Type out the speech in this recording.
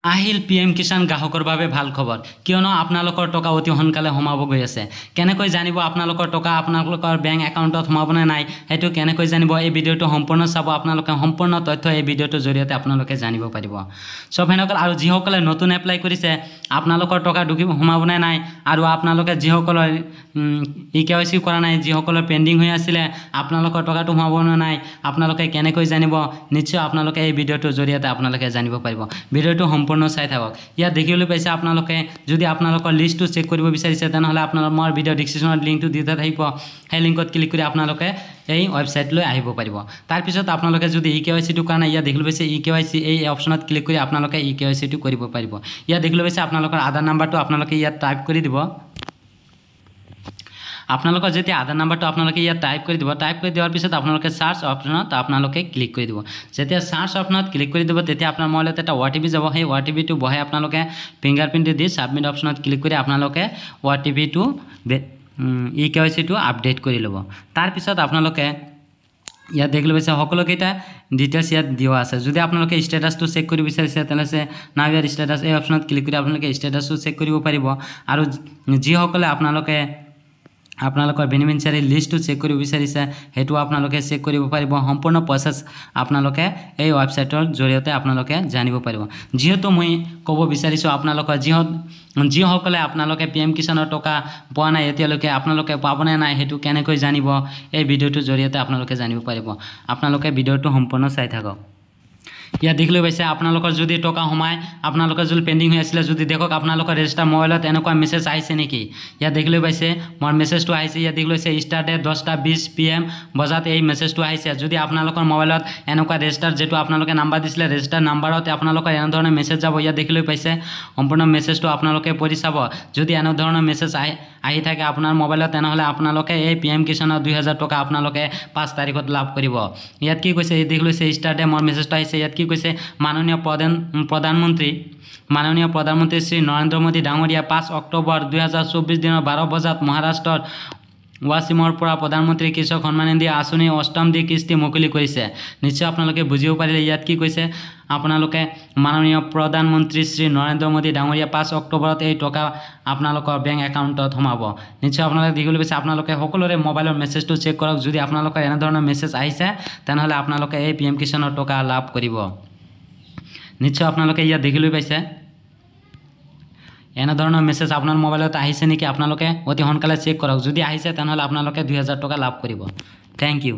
আহিল PM কিষাণ গ্ৰাহকৰ বাবে ভাল খবৰ, কিয়নো আপোনালোকৰ টকা অতি সোনকালে সোমাব গৈ আছে। কেনেকৈ জানিব আপোনালোকৰ টকা আপোনালোকৰ বেংক একাউণ্টত সোমাবনে নাই, সেইটো কেনেকৈ জানিব, এই ভিডিঅ'টো সম্পূৰ্ণ চাব। আপোনালোকে সম্পূৰ্ণ তথ্য এই ভিডিঅ'টোৰ জৰিয়তে আপোনালোকে জানিব পাৰিব। সব ফ্ৰেণ্ডসকল, আৰু যিসকলে নতুন এপ্লাই কৰিছে আপোনালোকৰ টকা সোমাবনে নাই, আৰু আপোনালোকে যিসকলৰ KYC কৰা নাই, যিসকলৰ পেণ্ডিং হৈ আছিলে আপোনালোকৰ টকাটো সোমাবনে নাই, আপোনালোকে কেনেকৈ জানিব, নিশ্চয় আপোনালোকে এই ভিডিঅ'টোৰ জৰিয়তে আপোনালোকে জানিব পাৰিব। ভিডিঅ'টো সম্পূৰ্ণ চাই থাকক। ইয়াত দেখিবলৈ পাইছে আপোনালোকে যদি আপোনালোকৰ লিষ্টটো চেক কৰিব বিচাৰিছে তেনেহ'লে আপোনালোকৰ মোৰ ভিডিঅ' ডিছক্ৰিপশ্যনত লিংকটো দি থাকিব। সেই লিংকত ক্লিক কৰি আপোনালোকে এই ৱেবছাইটলৈ আহিব পাৰিব। তাৰপিছত আপোনালোকে যদি KYCটো কৰা নাই, ইয়াত দেখিবলৈ পাইছে KYC, এই অপশ্যনত ক্লিক কৰি আপোনালোকে KYCটো কৰিব পাৰিব। ইয়াত দেখিবলৈ পাইছে আপোনালোকৰ আধাৰ নাম্বাৰটো আপোনালোকে ইয়াত টাইপ কৰি দিব। আপোনালোকৰ যেতিয়া আধাৰ নাম্বাৰটো আপোনালোকে ইয়াত টাইপ কৰি দিব, টাইপ কৰি দিয়াৰ পিছত আপোনালোকে চাৰ্চ অপশ্যনত আপোনালোকে ক্লিক কৰি দিব। যেতিয়া চাৰ্চ অপশ্যনত ক্লিক কৰি দিব তেতিয়া আপোনাৰ মোবাইলত এটা OTP যাব। সেই OTPটো বহাই আপোনালোকে ফিংগাৰপ্ৰিণ্টটো দি ছাবমিট অপশ্যনত ক্লিক কৰি আপোনালোকে OTPটো KYCটো আপডেট কৰি ল'ব। তাৰপিছত আপোনালোকে ইয়াত দেখিবলৈ পাইছে সকলোকেইটা ডিটেইলছ ইয়াত দিয়া আছে। যদি আপোনালোকে ষ্টেটাছটো চেক কৰিব বিচাৰিছে তেনেহ'লে নাও ইয়াৰ ষ্টেটাছ এই অপশ্যনত ক্লিক কৰি আপোনালোকে ষ্টেটাছটো চেক কৰিব পাৰিব। আৰু যিসকলে আপোনালোকৰ বেনিফিচিয়াৰী লিষ্টটো চেক কৰিব বিচাৰিছে সেইটো আপোনালোকে চেক কৰিব পাৰিব। সম্পূৰ্ণ প্ৰচেছ আপোনালোকে এই ৱেবছাইটৰ জৰিয়তে আপোনালোকে জানিব পাৰিব। যিহেতু মই ক'ব বিচাৰিছোঁ আপোনালোকৰ যিসকলে আপোনালোকে PM কিষাণৰ টকা পোৱা নাই এতিয়ালৈকে, আপোনালোকে পাবনে নাই সেইটো কেনেকৈ জানিব, এই ভিডিঅ'টোৰ জৰিয়তে আপোনালোকে জানিব পাৰিব। আপোনালোকে ভিডিঅ'টো সম্পূৰ্ণ চাই থাকক। ইয়াত দেখিবলৈ পাইছে আপোনালোকৰ যদি টকা সোমায়, আপোনালোকৰ যদি পেণ্ডিং হৈ আছিলে, যদি দেখক আপোনালোকৰ ৰেজিষ্টাৰ মোবাইলত এনেকুৱা মেছেজ আহিছে নেকি। ইয়াত দেখিবলৈ পাইছে মোৰ মেছেজটো আহিছে। ইয়াত দেখিবলৈ পাইছে ষ্টাৰ্টে 10:20 PM বজাত এই মেছেজটো আহিছে। যদি আপোনালোকৰ মোবাইলত এনেকুৱা ৰেজিষ্টাৰ যিটো আপোনালোকে নাম্বাৰ দিছিলে ৰেজিষ্টাৰ নাম্বাৰত আপোনালোকৰ এনেধৰণৰ মেছেজ যাব। ইয়াত দেখিবলৈ পাইছে সম্পূৰ্ণ মেছেজটো আপোনালোকে পঢ়ি চাব। যদি এনেধৰণৰ মেছেজ আহি থাকে আপোনাৰ মোবাইলত তেনেহ'লে আপোনালোকে এই PM কিষাণৰ 2000 টকা আপোনালোকে 5 তাৰিখত লাভ কৰিব। ইয়াত কি কৈছে দেখিবলৈ পাইছে ষ্টাৰ্টে মোৰ মেছেজটো আহিছে। ইয়াত কি কৈছে মাননীয় প্ৰধানমন্ত্ৰী শ্ৰী নৰেন্দ্ৰ মোদী ডাঙৰীয়া 5 অক্টোবৰ 2024 দিনৰ 12 বজাত মহাৰাষ্ট্ৰৰ ৱাছিমৰ পৰা প্ৰধানমন্ত্ৰী কৃষক সন্মান নিধি আঁচনি 8ম কিস্তি মুকলি কৰিছে। নিশ্চয় আপোনালোকে বুজিব পাৰিলে। ইয়াত কি কৈছে আপোনালোকে মাননীয় প্ৰধানমন্ত্ৰী শ্ৰী নৰেন্দ্ৰ মোদী ডাঙৰীয়া 5 অক্টোবৰত এই টকা আপোনালোকৰ বেংক একাউণ্টত সোমাব। নিশ্চয় আপোনালোকে দেখিবলৈ পাইছে। আপোনালোকে সকলোৰে মোবাইলৰ মেছেজটো চেক কৰক। যদি আপোনালোকৰ এনেধৰণৰ মেছেজ আহিছে তেনেহ'লে আপোনালোকে এই PM কিষাণৰ টকা লাভ কৰিব। নিশ্চয় আপোনালোকে ইয়াত দেখিবলৈ পাইছে এনেধৰণৰ মেছেজ আপোনাৰ মোবাইলত আহিছে নেকি, আপোনালোকে অতি সোনকালে চেক কৰক। যদি আহিছে তেনেহ'লে আপোনালোকে 2000 টকা লাভ কৰিব। Thank U.